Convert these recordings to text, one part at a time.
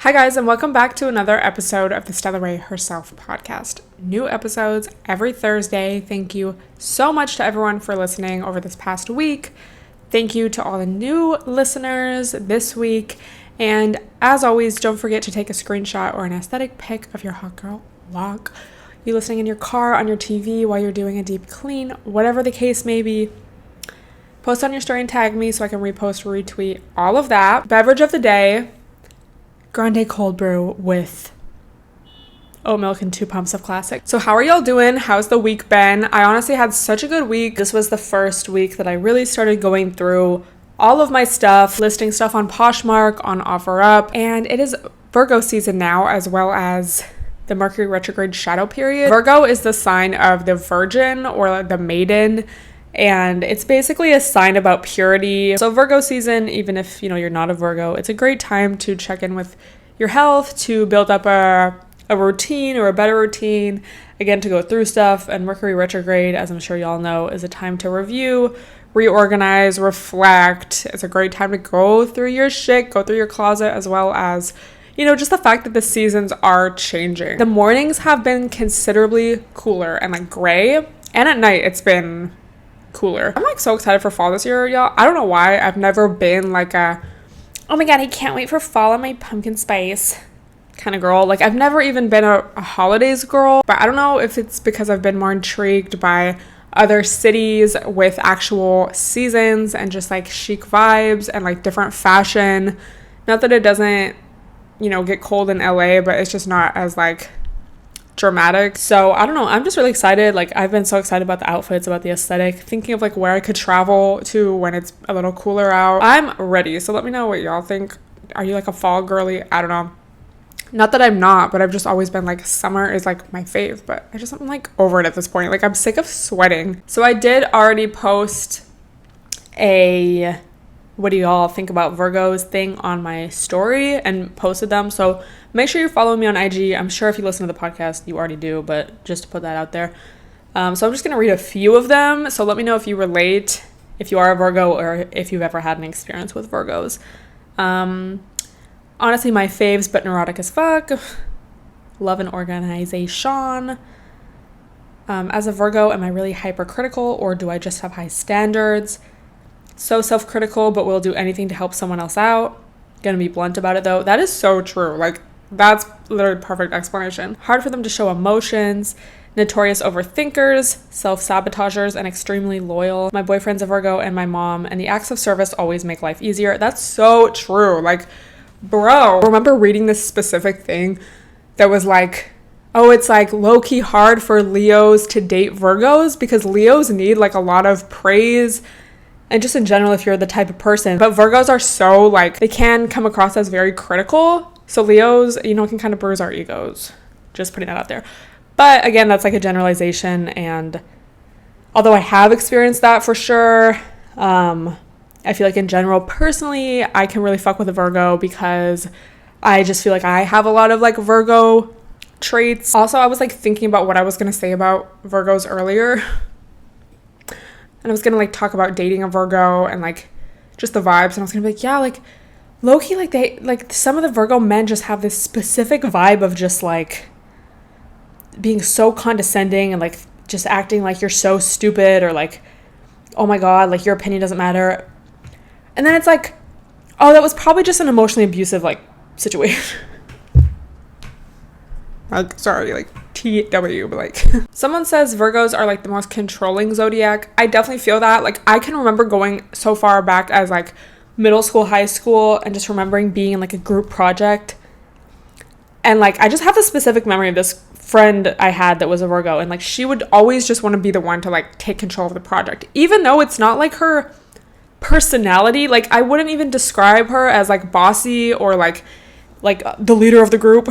Hi guys, and welcome back to another episode of the Stella Herself podcast. New episodes every Thursday. Thank you so much to everyone for listening over this past week. Thank you to all the new listeners this week. And as always, don't forget to take a screenshot or an aesthetic pic of your hot girl walk. You listening in your car, on your TV, while you're doing a deep clean, whatever the case may be. Post on your story and tag me so I can repost, retweet, all of that. Beverage of the day. Grande cold brew with oat milk and 2 pumps of classic. So how are y'all doing? How's the week been? I honestly had such a good week. This was the first week that I really started going through all of my stuff, listing stuff on Poshmark, on OfferUp, and it is Virgo season now, as well as the Mercury retrograde shadow period. Virgo is the sign of the virgin or the maiden, and it's basically a sign about purity. So Virgo season, even if you're not a Virgo, it's a great time to check in with your health, to build up a routine or a better routine, again, to go through stuff. And Mercury retrograde, as I'm sure y'all know, is a time to review, reorganize, reflect. It's a great time to go through your shit, go through your closet, as well as just the fact that the seasons are changing. The mornings have been considerably cooler and like gray, and at night it's been cooler. I'm like so excited for fall this year, y'all. I don't know why. I've never been like a, oh my god, I can't wait for fall on my pumpkin spice kind of girl. Like I've never even been a holidays girl, but I don't know if it's because I've been more intrigued by other cities with actual seasons and just like chic vibes and like different fashion. Not that it doesn't, get cold in LA, but it's just not as like dramatic. So I don't know, I'm just really excited. Like I've been so excited about the outfits, about the aesthetic, thinking of like where I could travel to when it's a little cooler out. I'm ready, so let me know what y'all think. Are you like a fall girly? I don't know, not that I'm not, but I've just always been like summer is like my fave, but I'm like over it at this point. Like I'm sick of sweating. So I did already post a what do y'all think about Virgos thing on my story and posted them. So make sure you're following me on IG. I'm sure if you listen to the podcast, you already do, but just to put that out there. So I'm just going to read a few of them. So let me know if you relate, if you are a Virgo, or if you've ever had an experience with Virgos. Honestly, my faves, but neurotic as fuck. Love and organization. As a Virgo, am I really hypercritical, or do I just have high standards? So self-critical, but will do anything to help someone else out. Gonna be blunt about it though. That is so true. Like that's literally perfect explanation. Hard for them to show emotions. Notorious overthinkers, self-sabotagers, and extremely loyal. My boyfriend's a Virgo and my mom, and the acts of service always make life easier. That's so true. Like, bro, I remember reading this specific thing that was like, oh, it's like low-key hard for Leos to date Virgos because Leos need like a lot of praise. And just in general, if you're the type of person. But Virgos are so like, they can come across as very critical. So Leos, can kind of bruise our egos. Just putting that out there. But again, that's like a generalization. And although I have experienced that for sure, I feel like in general, personally, I can really fuck with a Virgo because I just feel like I have a lot of like Virgo traits. Also, I was like thinking about what I was going to say about Virgos earlier. And I was going to like talk about dating a Virgo and like just the vibes. And I was going to be like, yeah, like low-key, like they, like some of the Virgo men just have this specific vibe of just like being so condescending and like just acting like you're so stupid or like, oh my God, like your opinion doesn't matter. And then it's like, oh, that was probably just an emotionally abusive like situation. Like, sorry, like TW, but like someone says Virgos are like the most controlling zodiac. I definitely feel that. Like I can remember going so far back as like middle school, high school, and just remembering being in like a group project. And like I just have a specific memory of this friend I had that was a Virgo, and like she would always just want to be the one to like take control of the project, even though it's not like her personality. Like I wouldn't even describe her as like bossy or like the leader of the group.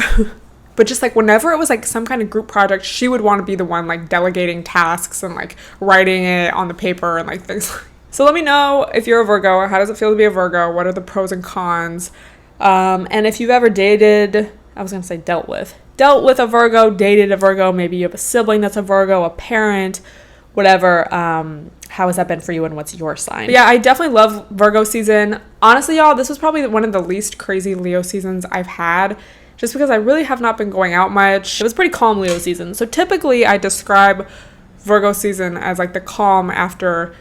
But just like whenever it was like some kind of group project, she would want to be the one like delegating tasks and like writing it on the paper and like things. So let me know if you're a Virgo. How does it feel to be a Virgo? What are the pros and cons? And if you've ever dated, I was going to say dealt with a Virgo, dated a Virgo, maybe you have a sibling that's a Virgo, a parent, whatever. How has that been for you, and what's your sign? But yeah, I definitely love Virgo season. Honestly, y'all, this was probably one of the least crazy Leo seasons I've had, just because I really have not been going out much. It was pretty calm Leo season. So typically I describe Virgo season as like the calm after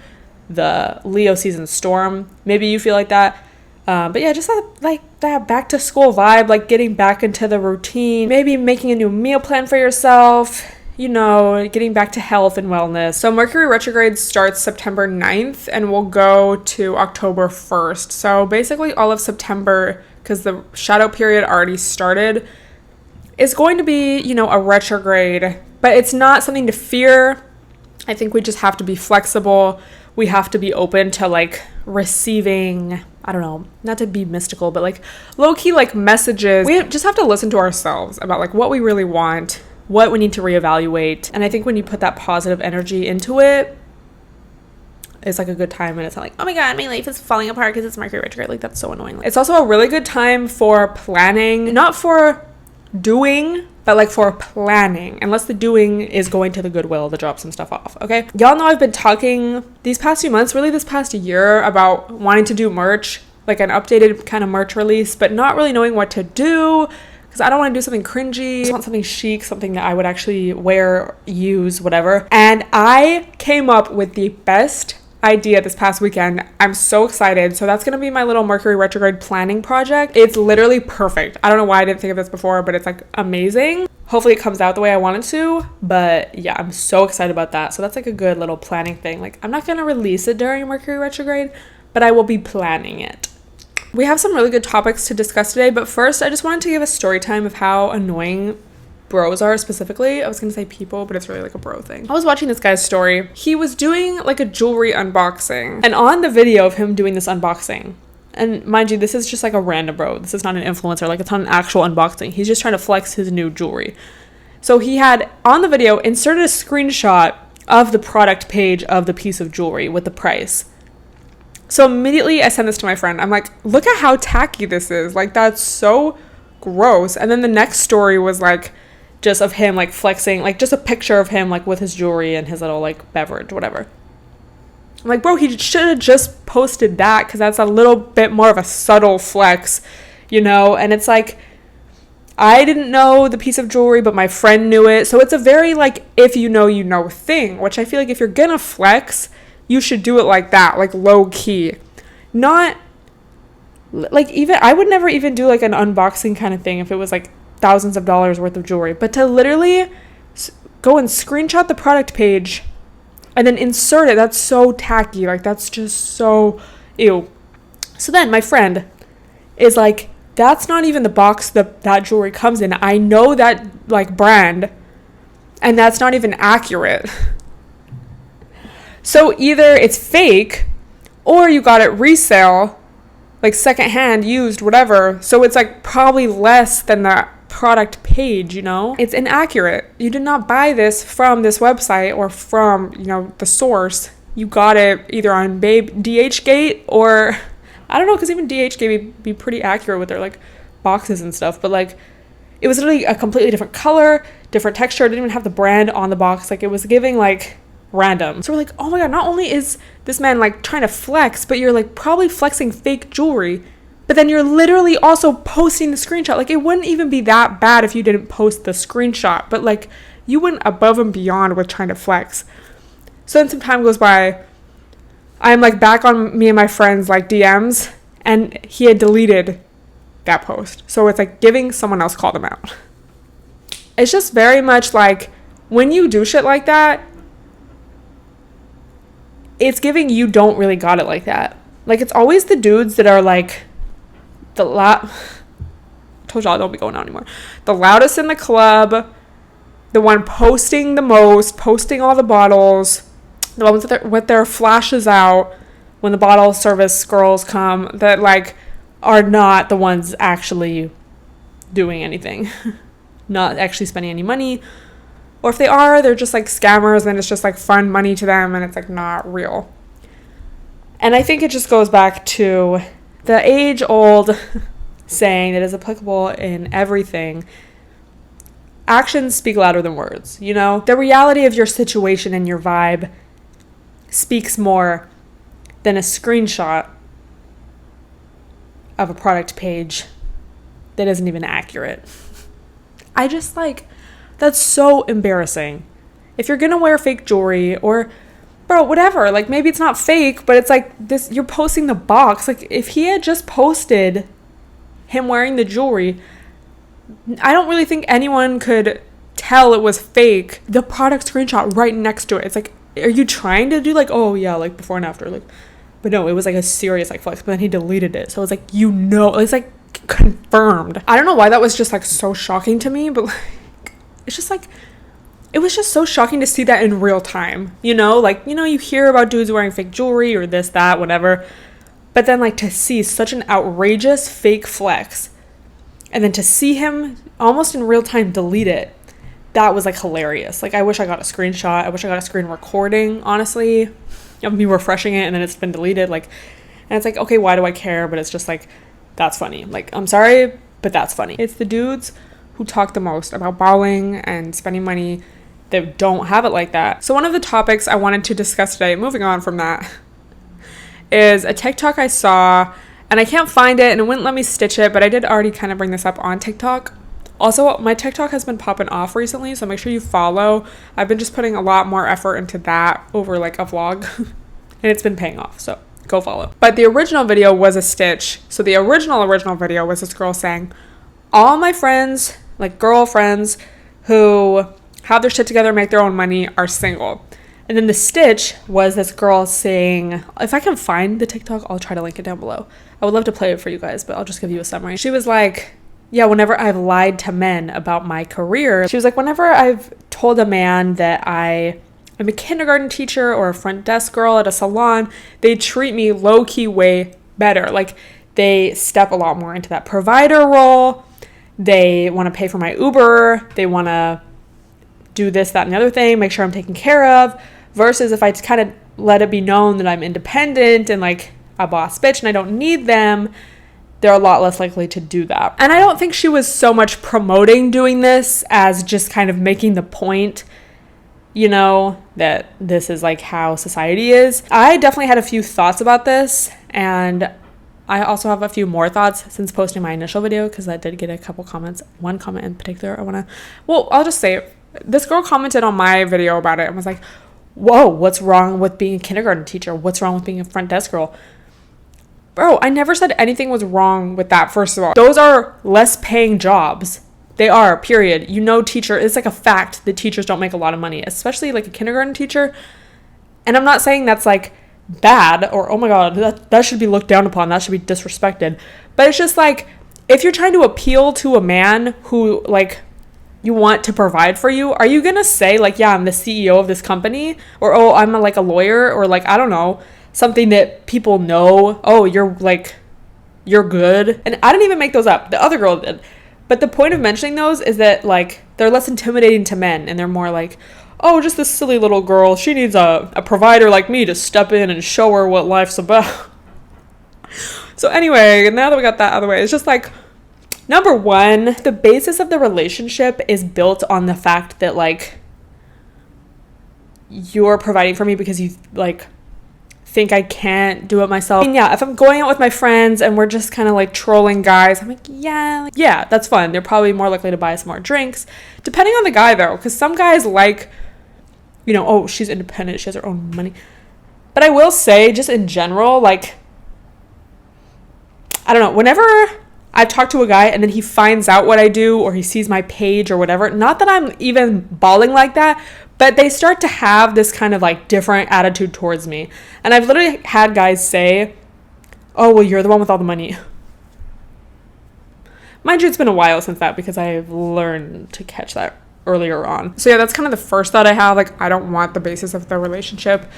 the Leo season storm. Maybe you feel like that. But yeah, just like that back to school vibe, like getting back into the routine, maybe making a new meal plan for yourself, you know, getting back to health and wellness. So Mercury retrograde starts September 9th and will go to October 1st. So basically all of September, because the shadow period already started, is going to be, you know, a retrograde, but it's not something to fear. I think we just have to be flexible. We have to be open to like receiving, I don't know, not to be mystical, but like low-key like messages. We just have to listen to ourselves about like what we really want, what we need to reevaluate. And I think when you put that positive energy into it, it's like a good time, and it's not like, oh my god, my life is falling apart because it's Mercury retrograde. Like, that's so annoying. It's also a really good time for planning, not for doing, but like for planning, unless the doing is going to the Goodwill to drop some stuff off. Okay, y'all know I've been talking these past few months, really this past year, about wanting to do merch, like an updated kind of merch release, but not really knowing what to do, because I don't want to do something cringy. I just want something chic, something that I would actually wear, use, whatever. And I came up with the best idea this past weekend. I'm so excited. So that's gonna be my little Mercury retrograde planning project. It's literally perfect. I don't know why I didn't think of this before, but it's like amazing. Hopefully it comes out the way I want it to, but yeah, I'm so excited about that. So that's like a good little planning thing. Like, I'm not gonna release it during Mercury retrograde, but I will be planning it. We have some really good topics to discuss today, but first I just wanted to give a story time of how annoying bros are specifically. I was gonna say people, but it's really like a bro thing. I was watching this guy's story. He was doing like a jewelry unboxing, and on the video of him doing this unboxing, and mind you, this is just like a random bro, this is not an influencer, like it's not an actual unboxing, he's just trying to flex his new jewelry. So he had on the video inserted a screenshot of the product page of the piece of jewelry with the price. So immediately I sent this to my friend. I'm like, look at how tacky this is, like that's so gross. And then the next story was like just of him like flexing, like just a picture of him like with his jewelry and his little like beverage, whatever. I'm like, bro, he should have just posted that, because that's a little bit more of a subtle flex, you know. And it's like, I didn't know the piece of jewelry, but my friend knew it. So it's a very like, if you know thing, which I feel like if you're gonna flex, you should do it like that, like low key. Not like, even I would never even do like an unboxing kind of thing if it was like thousands of dollars worth of jewelry, but to literally go and screenshot the product page and then insert it, that's so tacky. Like, that's just so ew. So then my friend is like, that's not even the box that jewelry comes in. I know that like brand, and that's not even accurate. So either it's fake, or you got it resale, like secondhand, used, whatever. So it's like probably less than the product page, you know? It's inaccurate. You did not buy this from this website or from, you know, the source. You got it either on DHgate or, I don't know, because even DHgate be pretty accurate with their like boxes and stuff, but like it was literally a completely different color, different texture. It didn't even have the brand on the box. Like, it was giving like random. So we're like, oh my god, not only is this man like trying to flex, but you're like probably flexing fake jewelry, but then you're literally also posting the screenshot. Like, it wouldn't even be that bad if you didn't post the screenshot, but like you went above and beyond with trying to flex. So then some time goes by, I'm like back on me and my friends like DMs, and he had deleted that post. So it's like giving someone else call them out. It's just very much like, when you do shit like that, it's giving you don't really got it like that. Like, it's always the dudes that are like told y'all I don't be going out anymore. The loudest in the club, the one posting the most, posting all the bottles, the ones with their flashes out when the bottle service girls come, that like are not the ones actually doing anything, not actually spending any money. Or if they are, they're just like scammers, and it's just like fun money to them, and it's like not real. And I think it just goes back to the age-old saying that is applicable in everything. actions speak louder than words, you know? The reality of your situation and your vibe speaks more than a screenshot of a product page that isn't even accurate. I just like, that's so embarrassing. If you're gonna wear fake jewelry or, bro, whatever, like maybe it's not fake, but it's like this, you're posting the box. Like if he had just posted him wearing the jewelry, I don't really think anyone could tell it was fake. The product screenshot right next to it. It's like, are you trying to do like, oh yeah, like before and after, like, but no, it was like a serious like flex, but then he deleted it. So it was like, you know, it's like confirmed. I don't know why that was just like so shocking to me, but like, it's just like, it was just so shocking to see that in real time, you know, like, you know, you hear about dudes wearing fake jewelry or this, that, whatever, but then like to see such an outrageous fake flex and then to see him almost in real time delete it, that was like hilarious. Like I wish I got a screenshot. I wish I got a screen recording, honestly, of me refreshing it and then it's been deleted. Like, and it's like, okay, why do I care? But it's just like, that's funny. Like, I'm sorry, but that's funny. It's the dudes who talk the most about balling and spending money that don't have it like that. So one of the topics I wanted to discuss today, moving on from that, is a TikTok I saw, and I can't find it and it wouldn't let me stitch it, but I did already kind of bring this up on TikTok. Also, my TikTok has been popping off recently, so make sure you follow. I've been just putting a lot more effort into that over like a vlog, and it's been paying off, so go follow. But the original video was a stitch. So the original video was this girl saying, all my friends, like girlfriends who have their shit together, make their own money, are single. And then the stitch was this girl saying, if I can find the TikTok, I'll try to link it down below. I would love to play it for you guys, but I'll just give you a summary. She was like, yeah, whenever I've lied to men about my career, she was like, whenever I've told a man that I am a kindergarten teacher or a front desk girl at a salon, they treat me low-key way better. Like they step a lot more into that provider role. They want to pay for my Uber. They want to do this, that, and the other thing, make sure I'm taken care of, versus if I kind of let it be known that I'm independent and like a boss bitch and I don't need them, they're a lot less likely to do that. And I don't think she was so much promoting doing this as just kind of making the point, you know, that this is like how society is. I definitely had a few thoughts about this, and I also have a few more thoughts since posting my initial video, because I did get a couple comments. One comment in particular I'll just say it. This girl commented on my video about it and was like, whoa, what's wrong with being a kindergarten teacher? What's wrong with being a front desk girl? Bro, I never said anything was wrong with that, first of all. Those are less paying jobs. They are, period. You know, it's like a fact that teachers don't make a lot of money, especially like a kindergarten teacher. And I'm not saying that's like bad or, oh my God, that should be looked down upon. That should be disrespected. But it's just like, if you're trying to appeal to a man who like you want to provide for you, are you gonna say like, yeah, I'm the CEO of this company, or oh, I'm like a lawyer, or like, I don't know, something that people know, oh, you're good. And I didn't even make those up, the other girl did. But the point of mentioning those is that like they're less intimidating to men, and they're more like, oh, just this silly little girl, she needs a provider like me to step in and show her what life's about. So anyway, now that we got that out of the way, it's just like, number one, the basis of the relationship is built on the fact that like you're providing for me because you like think I can't do it myself. And yeah, if I'm going out with my friends and we're just kind of like trolling guys, I'm like, yeah, that's fun. They're probably more likely to buy us more drinks, depending on the guy though, because some guys like, you know, oh, she's independent, she has her own money. But I will say, just in general, like, I don't know, whenever I talk to a guy and then he finds out what I do, or he sees my page or whatever, not that I'm even balling like that, but they start to have this kind of like different attitude towards me. And I've literally had guys say, oh, well, you're the one with all the money. Mind you, it's been a while since that, because I've learned to catch that earlier on. So yeah, that's kind of the first thought I have. Like, I don't want the basis of the relationship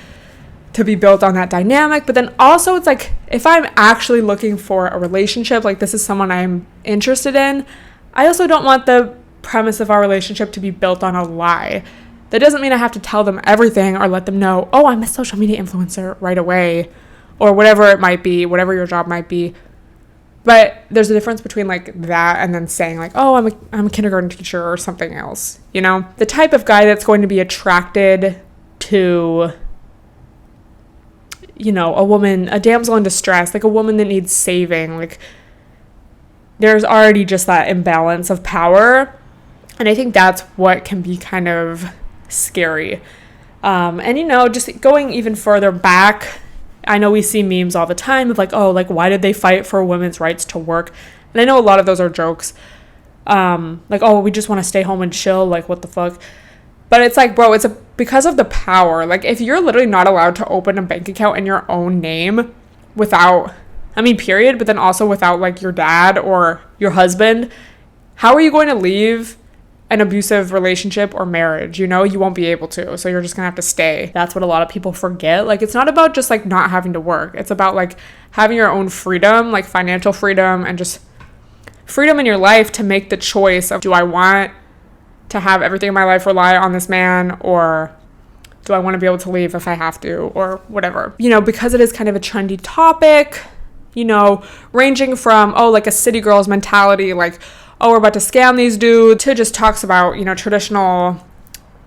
to be built on that dynamic. But then also it's like, if I'm actually looking for a relationship, like this is someone I'm interested in, I also don't want the premise of our relationship to be built on a lie. That doesn't mean I have to tell them everything or let them know, oh, I'm a social media influencer right away, or whatever it might be, whatever your job might be. But there's a difference between like that and then saying like, oh, I'm a kindergarten teacher or something else, you know? The type of guy that's going to be attracted to, you know, a woman, a damsel in distress, like a woman that needs saving, like there's already just that imbalance of power. And I think that's what can be kind of scary. And, you know, just going even further back, I know we see memes all the time of like, oh, like, why did they fight for women's rights to work? And I know a lot of those are jokes. Like, oh, we just want to stay home and chill. Like, what the fuck? But it's like, bro, because of the power. Like, if you're literally not allowed to open a bank account in your own name without, I mean, period, but then also without like your dad or your husband, how are you going to leave an abusive relationship or marriage? You know, you won't be able to. So you're just gonna have to stay. That's what a lot of people forget. Like, it's not about just like not having to work. It's about like having your own freedom, like financial freedom, and just freedom in your life to make the choice of, do I want to have everything in my life rely on this man, or do I want to be able to leave if I have to, or whatever. You know, because it is kind of a trendy topic, you know, ranging from, oh, like a city girl's mentality, like, oh, we're about to scam these dudes, to just talks about, you know, traditional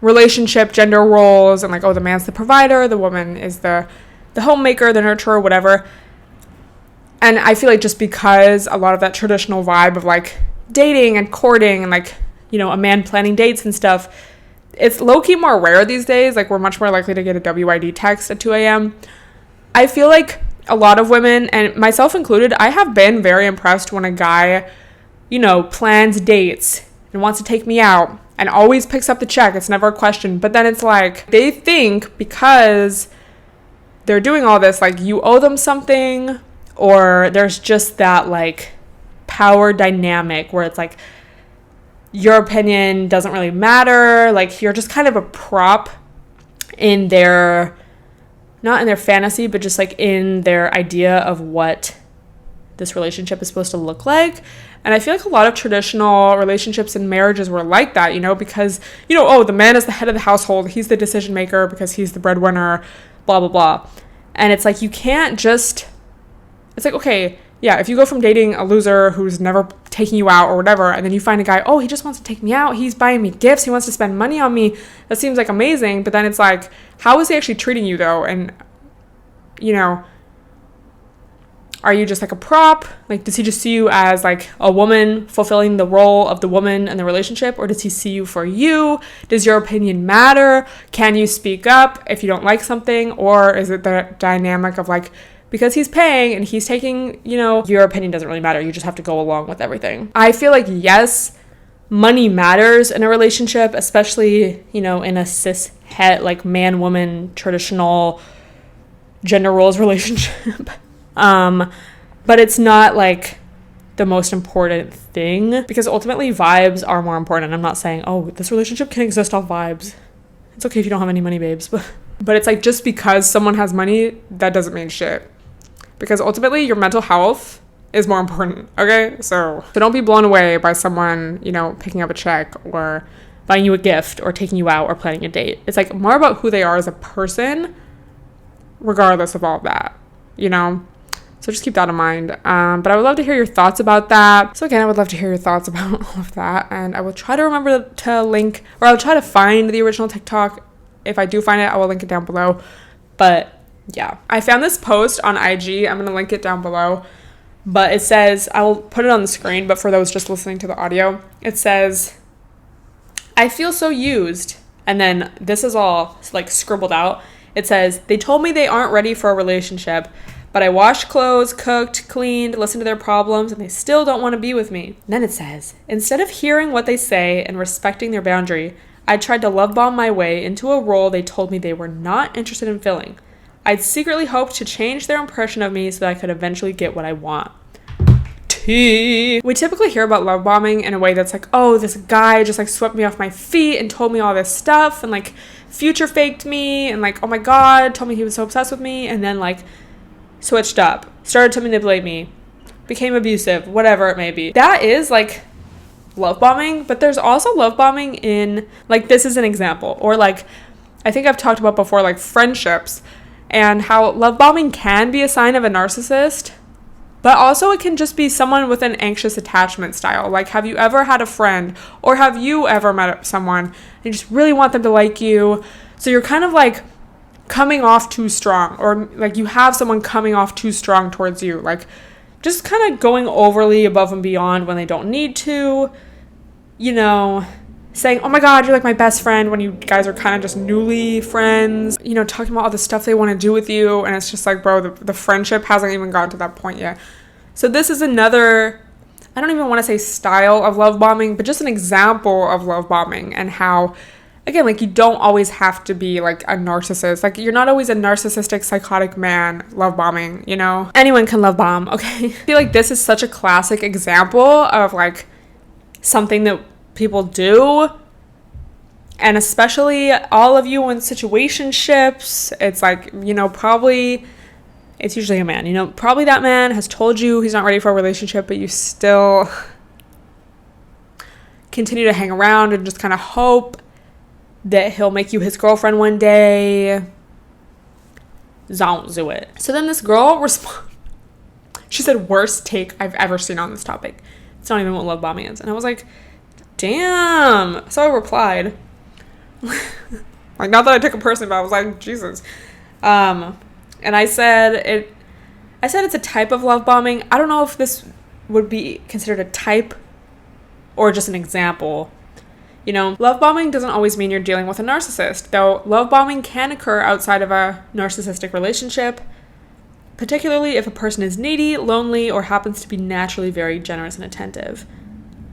relationship gender roles and like, oh, the man's the provider, the woman is the homemaker, the nurturer, whatever. And I feel like just because a lot of that traditional vibe of like dating and courting and like, you know, a man planning dates and stuff, it's low-key more rare these days. Like, we're much more likely to get a WID text at 2 a.m. I feel like a lot of women, and myself included, I have been very impressed when a guy, you know, plans dates and wants to take me out and always picks up the check. It's never a question. But then it's like, they think because they're doing all this, like, you owe them something, or there's just that like power dynamic where it's like your opinion doesn't really matter. Like, you're just kind of a prop in their, not in their fantasy, but just like in their idea of what this relationship is supposed to look like. And I feel like a lot of traditional relationships and marriages were like that, you know, because, you know, oh, the man is the head of the household, he's the decision maker because he's the breadwinner, blah, blah, blah. And it's like, you can't just, it's like, okay, yeah, if you go from dating a loser who's never taking you out or whatever, and then you find a guy, oh, he just wants to take me out, he's buying me gifts, he wants to spend money on me, that seems like amazing. But then it's like, how is he actually treating you though? And, you know, are you just like a prop? Like, does he just see you as like a woman fulfilling the role of the woman in the relationship? Or does he see you for you? Does your opinion matter? Can you speak up if you don't like something? Or is it the dynamic of like, because he's paying and he's taking, you know, your opinion doesn't really matter. You just have to go along with everything. I feel like, yes, money matters in a relationship, especially, you know, in a cis het, like man-woman traditional gender roles relationship. But it's not like the most important thing, because ultimately vibes are more important. I'm not saying, oh, this relationship can exist off vibes. It's okay if you don't have any money, babes. But it's like, just because someone has money, that doesn't mean shit. Because ultimately your mental health is more important, okay? So don't be blown away by someone, you know, picking up a check or buying you a gift or taking you out or planning a date. It's like more about who they are as a person, regardless of all of that, you know? So just keep that in mind. But I would love to hear your thoughts about that. So again, I would love to hear your thoughts about all of that. And I will try to remember to link, or I'll try to find the original TikTok. If I do find it, I will link it down below. But yeah, I found this post on IG. I'm going to link it down below. But it says, I will put it on the screen, but for those just listening to the audio, it says, I feel so used. And then this is all like scribbled out. It says, they told me they aren't ready for a relationship, but I washed clothes, cooked, cleaned, listened to their problems, and they still don't want to be with me. And then it says, instead of hearing what they say and respecting their boundary, I tried to love bomb my way into a role they told me they were not interested in filling. I'd secretly hoped to change their impression of me so that I could eventually get what I want. Tea. We typically hear about love bombing in a way that's like, oh, this guy just like swept me off my feet and told me all this stuff and like future faked me and like, oh my God, told me he was so obsessed with me, and then like switched up, started to manipulate me, became abusive, whatever it may be. That is like love bombing, but there's also love bombing in, like, this is an example, or like I think I've talked about before, like friendships, and how love bombing can be a sign of a narcissist, But also it can just be someone with an anxious attachment style. Like, have you ever had a friend, or have you ever met someone and you just really want them to like you? So you're kind of like coming off too strong, or like you have someone coming off too strong towards you. Like, just kind of going overly above and beyond when they don't need to, you know, saying, oh my God, you're like my best friend when you guys are kind of just newly friends, you know, talking about all the stuff they want to do with you. And it's just like, bro, the friendship hasn't even gotten to that point yet. So this is another, I don't even want to say style of love bombing, but just an example of love bombing, and how, again, like, you don't always have to be like a narcissist. Like, you're not always a narcissistic, psychotic man love bombing, you know? Anyone can love bomb, okay? I feel like this is such a classic example of like something that people do, and especially all of you in situationships. It's like, you know, probably it's usually a man, you know, probably that man has told you he's not ready for a relationship, but you still continue to hang around and just kind of hope that he'll make you his girlfriend one day. Don't do it. So then this girl she said, worst take I've ever seen on this topic. It's not even what love bombing is. And I was like, damn. So I replied, like, not that I took it personally, but I was like, Jesus. And I said it's a type of love bombing. I don't know if this would be considered a type or just an example. You know, love bombing doesn't always mean you're dealing with a narcissist, though love bombing can occur outside of a narcissistic relationship, particularly if a person is needy, lonely, or happens to be naturally very generous and attentive.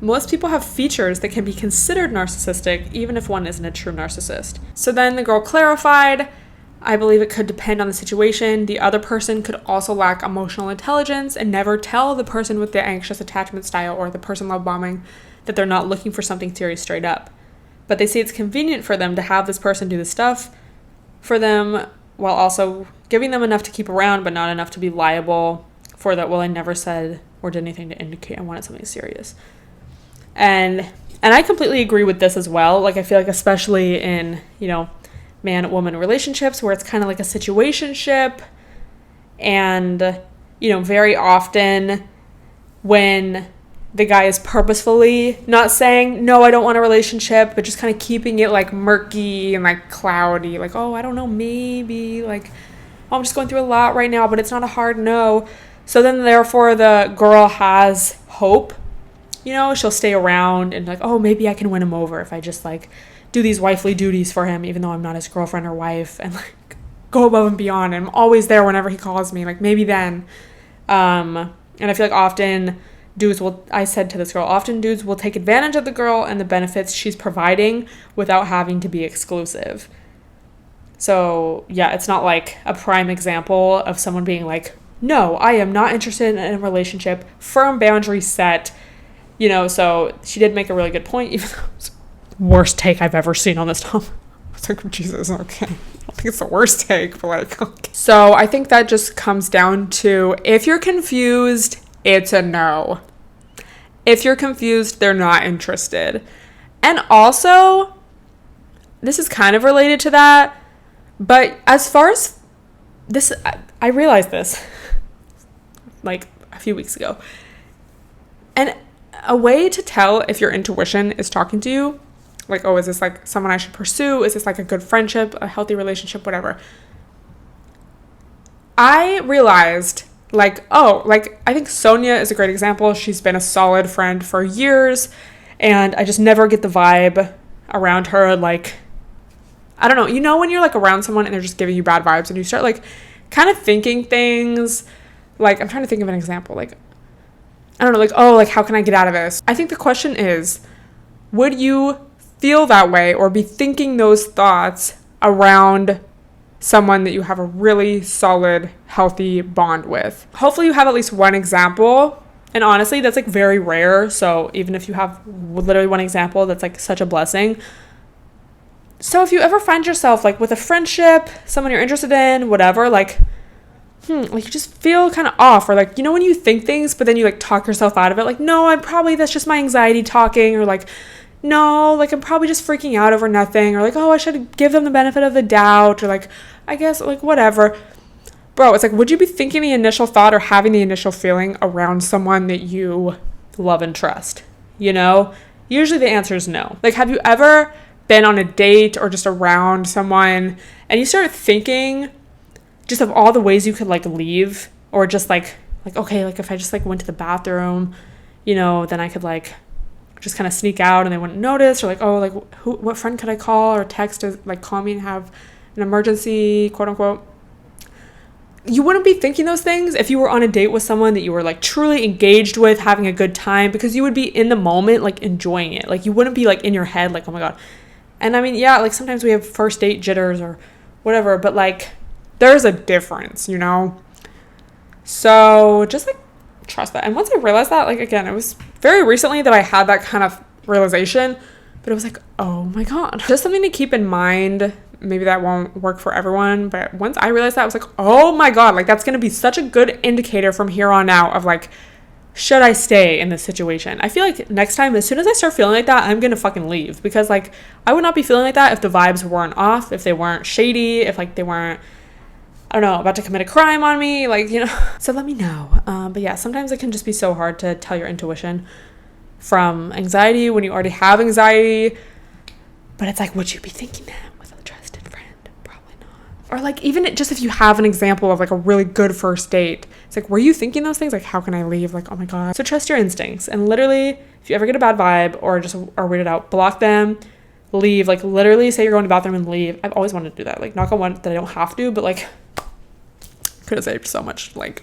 Most people have features that can be considered narcissistic, even if one isn't a true narcissist. So then the girl clarified, I believe it could depend on the situation. The other person could also lack emotional intelligence and never tell the person with the anxious attachment style or the person love bombing that they're not looking for something serious straight up. But they say it's convenient for them to have this person do the stuff for them while also giving them enough to keep around, but not enough to be liable for that. Well, I never said or did anything to indicate I wanted something serious. And I completely agree with this as well. Like, I feel like especially in, you know, man-woman relationships where it's kind of like a situationship, and, you know, very often when the guy is purposefully not saying, no, I don't want a relationship, but just kind of keeping it like murky and like cloudy, like, oh, I don't know, maybe, like, oh, I'm just going through a lot right now, but it's not a hard no. So then therefore the girl has hope. You know, she'll stay around and like, oh, maybe I can win him over if I just like do these wifely duties for him, even though I'm not his girlfriend or wife, and like go above and beyond. And I'm always there whenever he calls me, like maybe then. And I feel like often I said to this girl, often dudes will take advantage of the girl and the benefits she's providing without having to be exclusive. So yeah, it's not like a prime example of someone being like, no, I am not interested in a relationship, firm boundary set. You know, so she did make a really good point, even though it's the worst take I've ever seen on this topic. I was like, Jesus, okay. I don't think it's the worst take, but like, okay. So I think that just comes down to, if you're confused, it's a no. If you're confused, they're not interested. And also, this is kind of related to that, but as far as this, I realized this like a few weeks ago. And a way to tell if your intuition is talking to you, like, oh, is this like someone I should pursue? Is this like a good friendship, a healthy relationship, whatever? I realized, like, oh, like, I think Sonia is a great example. She's been a solid friend for years, and I just never get the vibe around her. Like, I don't know. You know when you're like around someone and they're just giving you bad vibes, and you start like kind of thinking things, like, I'm trying to think of an example, like, I don't know, like, oh, like, how can I get out of this? I think the question is, would you feel that way or be thinking those thoughts around someone that you have a really solid, healthy bond with? Hopefully you have at least one example. And honestly, that's like very rare. So even if you have literally one example, that's like such a blessing. So if you ever find yourself like with a friendship, someone you're interested in, whatever, like you just feel kind of off, or like, you know, when you think things, but then you like talk yourself out of it, like, no, that's just my anxiety talking, or like, no, like, I'm probably just freaking out over nothing, or like, oh, I should give them the benefit of the doubt, or like, I guess, like, whatever. bro, it's like, would you be thinking the initial thought or having the initial feeling around someone that you love and trust? You know, usually the answer is no. Like, have you ever been on a date or just around someone and you start thinking just of all the ways you could like leave, or just like okay, like if I just like went to the bathroom, you know, then I could like just kind of sneak out and they wouldn't notice, or like, oh, like what friend could I call or text to like call me and have an emergency, quote unquote. You wouldn't be thinking those things if you were on a date with someone that you were like truly engaged with, having a good time, because you would be in the moment, like enjoying it. Like you wouldn't be like in your head like, oh my God. And I mean, yeah, like sometimes we have first date jitters or whatever, but like there's a difference, you know? So just like trust that. And once I realized that, like, again, it was very recently that I had that kind of realization, but it was like, oh my God, just something to keep in mind. Maybe that won't work for everyone, but once I realized that, I was like, oh my God, like that's going to be such a good indicator from here on out of like, should I stay in this situation? I feel like next time, as soon as I start feeling like that, I'm going to fucking leave, because like I would not be feeling like that if the vibes weren't off, if they weren't shady, if like they weren't, I don't know, about to commit a crime on me, like, you know. So let me know. But yeah, sometimes it can just be so hard to tell your intuition from anxiety when you already have anxiety. But it's like, would you be thinking that with a trusted friend? Probably not. Or like, even just if you have an example of like a really good first date, it's like, were you thinking those things? Like, how can I leave? Like, oh my God. So trust your instincts. And literally, if you ever get a bad vibe or just are weirded out, block them, leave. Like literally say you're going to the bathroom and leave. I've always wanted to do that. Like, knock on wood that I don't have to, but like, could have saved so much like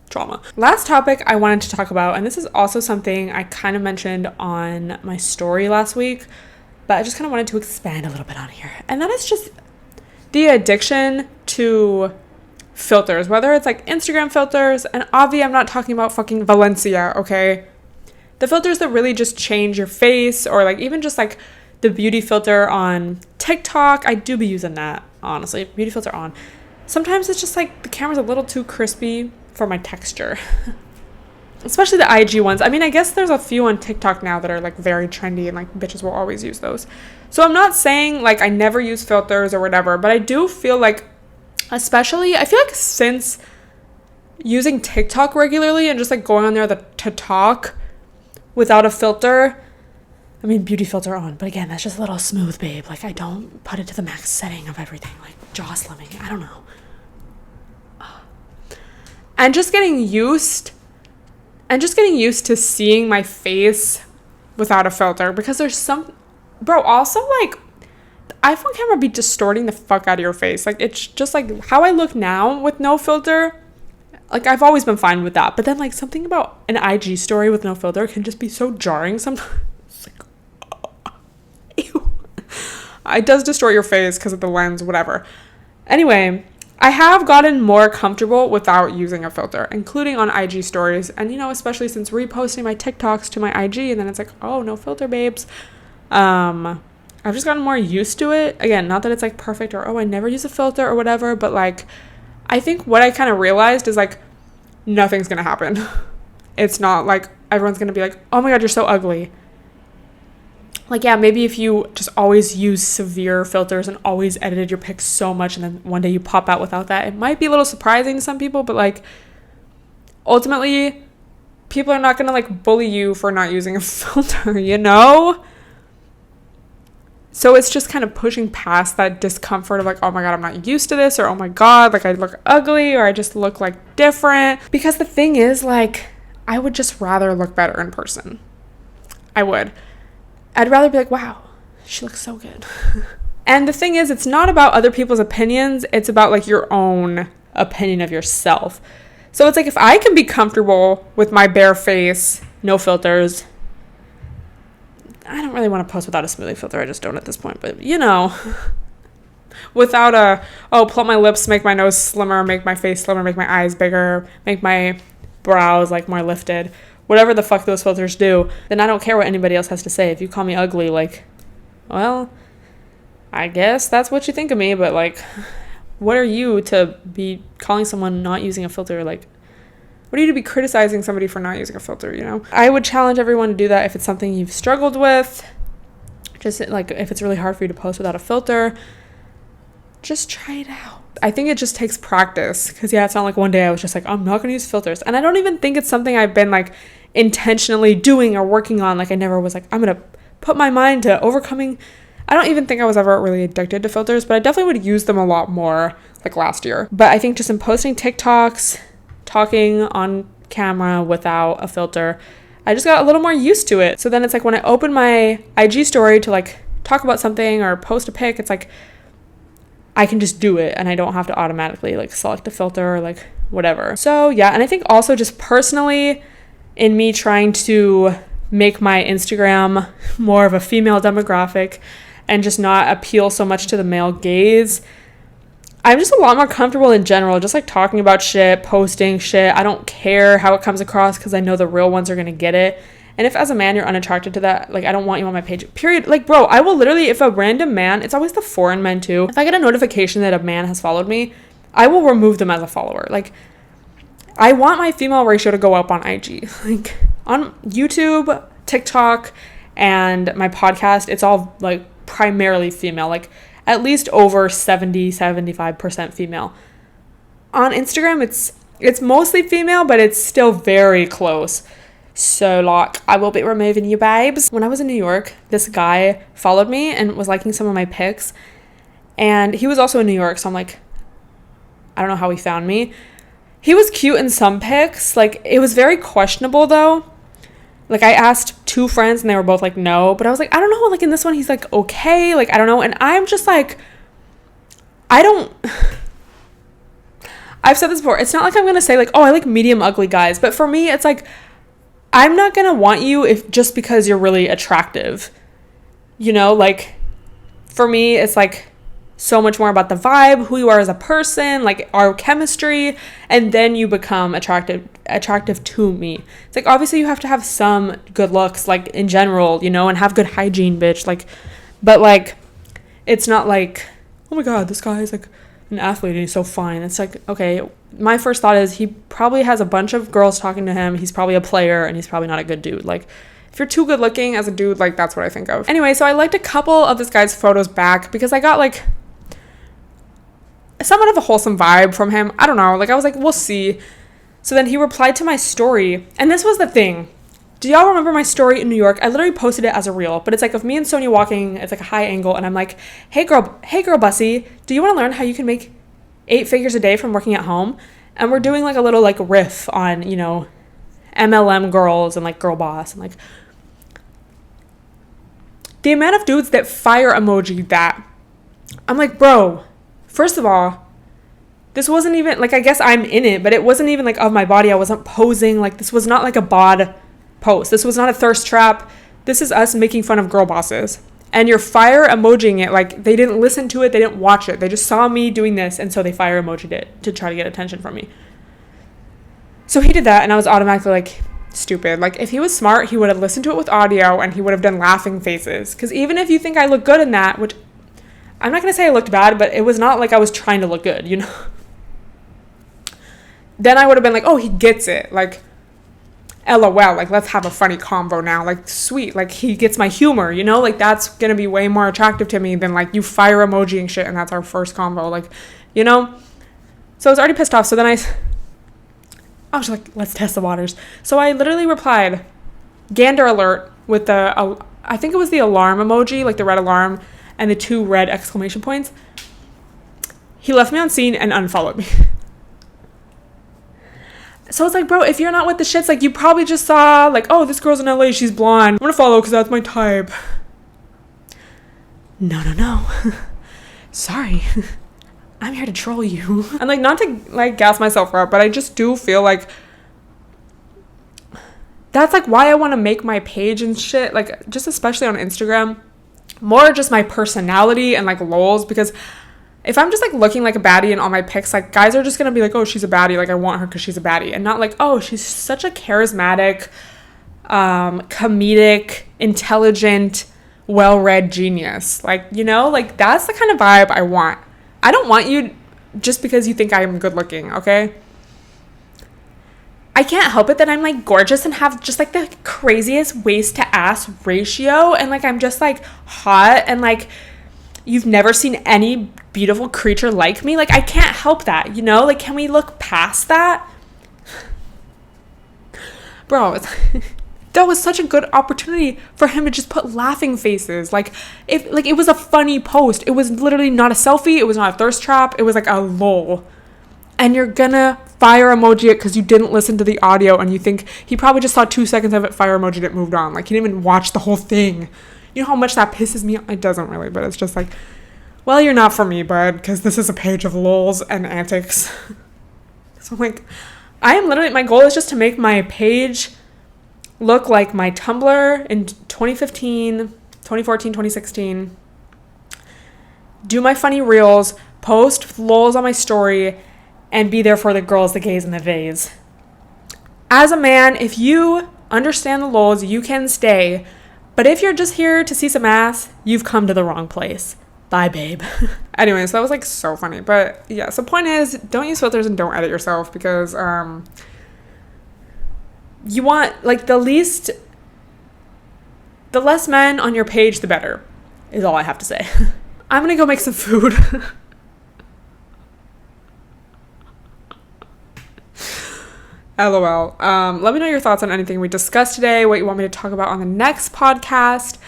trauma. Last topic I wanted to talk about, and this is also something I kind of mentioned on my story last week, but I just kind of wanted to expand a little bit on here. And that is just the addiction to filters, whether it's like Instagram filters, and obviously I'm not talking about fucking Valencia, okay? The filters that really just change your face, or like even just like the beauty filter on TikTok. I do be using that, honestly. Beauty filter on. Sometimes it's just like the camera's a little too crispy for my texture. Especially the IG ones. I mean, I guess there's a few on TikTok now that are like very trendy and like bitches will always use those. So I'm not saying like I never use filters or whatever, but I do feel like, especially, I feel like since using TikTok regularly and just like going on there to talk without a filter, I mean, beauty filter on, but again, that's just a little smooth, babe. Like, I don't put it to the max setting of everything, like jaw slimming. I don't know. And just getting used to seeing my face without a filter, because there's some, bro, also like the iPhone camera be distorting the fuck out of your face. Like, it's just like how I look now with no filter. Like, I've always been fine with that, but then like something about an IG story with no filter can just be so jarring sometimes. It's like, ew. It does distort your face because of the lens, whatever. Anyway, I have gotten more comfortable without using a filter, including on IG stories. And, you know, especially since reposting my TikToks to my IG, and then it's like, oh, no filter, babes. I've just gotten more used to it. Again, not that it's like perfect or, oh, I never use a filter or whatever, but like, I think what I kind of realized is like, nothing's going to happen. It's not like everyone's going to be like, oh my God, you're so ugly. Like, yeah, maybe if you just always use severe filters and always edited your pics so much and then one day you pop out without that, it might be a little surprising to some people, but like, ultimately, people are not going to like bully you for not using a filter, you know? So it's just kind of pushing past that discomfort of like, oh my God, I'm not used to this, or oh my God, like I look ugly, or I just look like different. Because the thing is, like, I would just rather look better in person. I would. I'd rather be like, wow, she looks so good. And the thing is, it's not about other people's opinions. It's about like your own opinion of yourself. So it's like, if I can be comfortable with my bare face, no filters, I don't really want to post without a smoothie filter. I just don't at this point. But, you know, without plump my lips, make my nose slimmer, make my face slimmer, make my eyes bigger, make my brows like more lifted, whatever the fuck those filters do, then I don't care what anybody else has to say. If you call me ugly, like, well, I guess that's what you think of me, but like, what are you to be calling someone not using a filter? Like, what are you to be criticizing somebody for not using a filter, you know? I would challenge everyone to do that if it's something you've struggled with. Just like, if it's really hard for you to post without a filter, just try it out. I think it just takes practice, because it's not like one day I was just like, I'm not gonna use filters. And I don't even think it's something I've been like intentionally doing or working on. Like I never was like, I'm gonna put my mind to overcoming. I don't even think I was ever really addicted to filters, but I definitely would use them a lot more like last year. But I think just in posting TikToks, talking on camera without a filter, I just got a little more used to it. So then it's like when I open my IG story to like talk about something or post a pic, it's like I can just do it and I don't have to automatically like select a filter or like whatever. So yeah, and I think also just personally in me trying to make my Instagram more of a female demographic and just not appeal so much to the male gaze, I'm just a lot more comfortable in general, just like talking about shit, posting shit. I don't care how it comes across because I know the real ones are going to get it. And if as a man you're unattracted to that, like I don't want you on my page, period. Like bro, I will literally, if a random man, it's always the foreign men too, if I get a notification that a man has followed me, I will remove them as a follower. Like I want my female ratio to go up on IG. Like on YouTube, TikTok, and my podcast, it's all like primarily female, like at least over 75% female. On Instagram, it's mostly female, but it's still very close. So like, I will be removing you babes. When I was in New York, this guy followed me and was liking some of my pics, and he was also in New York, so I'm like, I don't know how he found me. He was cute in some pics, like it was very questionable though. Like I asked 2 friends and they were both like no, but I was like, I don't know, like in this one he's like okay, like I don't know. And I'm just like, I've said this before, it's not like I'm gonna say like, oh, I like medium ugly guys, but for me it's like, I'm not gonna want you if just because you're really attractive, you know. Like for me it's like so much more about the vibe, who you are as a person, like our chemistry, and then you become attractive to me. It's like obviously you have to have some good looks, like in general, you know, and have good hygiene, bitch. Like, but like it's not like, oh my god, this guy is like an athlete and he's so fine. It's like, okay, my first thought is he probably has a bunch of girls talking to him, he's probably a player, and he's probably not a good dude. Like if you're too good looking as a dude, like that's what I think of. Anyway, so I liked a couple of this guy's photos back because I got like somewhat of a wholesome vibe from him. I don't know, like I was like, we'll see. So then he replied to my story, and this was the thing. Do y'all remember my story in New York? I literally posted it as a reel, but it's like of me and Sonia walking, it's like a high angle, and I'm like, hey girl bussy, do you want to learn how you can make 8 figures a day from working at home? And we're doing like a little like riff on, you know, MLM girls and like girl boss, and like the amount of dudes that fire emoji that. I'm like, bro, first of all, this wasn't even, like, I guess I'm in it, but it wasn't even, like, of my body. I wasn't posing. Like, this was not, like, a bod post. This was not a thirst trap. This is us making fun of girl bosses. And you're fire emojiing it. Like, they didn't listen to it. They didn't watch it. They just saw me doing this, and so they fire emojied it to try to get attention from me. So he did that, and I was automatically, like, stupid. Like, if he was smart, he would have listened to it with audio, and he would have done laughing faces. Because even if you think I look good in that, which I'm not going to say I looked bad, but it was not like I was trying to look good, you know? Then I would have been like, oh, he gets it. Like, LOL, like, let's have a funny convo now. Like, sweet. Like, he gets my humor, you know? Like, that's going to be way more attractive to me than, like, you fire emoji and shit, and that's our first convo. Like, you know? So I was already pissed off. So then I was like, let's test the waters. So I literally replied, gander alert, with the, I think it was the alarm emoji, like the red alarm, and the 2 red exclamation points. He left me on scene and unfollowed me. So it's like, bro, if you're not with the shits, like, you probably just saw, like, oh, this girl's in LA, she's blonde, I'm gonna follow because that's my type. No. Sorry. I'm here to troll you. And, like, not to, like, gas myself up, but I just do feel like that's, like, why I want to make my page and shit, like, just especially on Instagram, more just my personality and, like, lols, because if I'm just, like, looking like a baddie in all my pics, like, guys are just gonna be like, oh, she's a baddie, like, I want her because she's a baddie, and not like, oh, she's such a charismatic, comedic, intelligent, well-read genius. Like, you know, like, that's the kind of vibe I want. I don't want you just because you think I am good looking, okay? I can't help it that I'm, like, gorgeous and have just, like, the craziest waist to ass ratio, and, like, I'm just, like, hot, and, like, you've never seen any beautiful creature like me. Like, I can't help that, you know? Like, can we look past that? Bro, that was such a good opportunity for him to just put laughing faces. Like, it was a funny post. It was literally not a selfie. It was not a thirst trap. It was like a lol. And you're gonna fire emoji it because you didn't listen to the audio and you think he probably just saw 2 seconds of it, fire emoji it, moved on. Like, he didn't even watch the whole thing. You know how much that pisses me off? It doesn't really, but it's just like, well, you're not for me, bud, because this is a page of lols and antics. So I'm like, my goal is just to make my page look like my Tumblr in 2015, 2014, 2016. Do my funny reels, post lols on my story, and be there for the girls, the gays, and the vays. As a man, if you understand the lols, you can stay. But if you're just here to see some ass, you've come to the wrong place. Bye, babe. Anyways, that was like so funny. But yeah, so point is, don't use filters and don't edit yourself because you want like the less men on your page, the better, is all I have to say. I'm gonna go make some food. LOL. Let me know your thoughts on anything we discussed today, what you want me to talk about on the next podcast,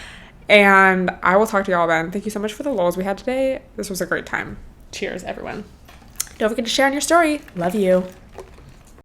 and I will talk to y'all then. Thank you so much for the lols we had today. This was a great time. Cheers, everyone. Don't forget to share on your story. Love you.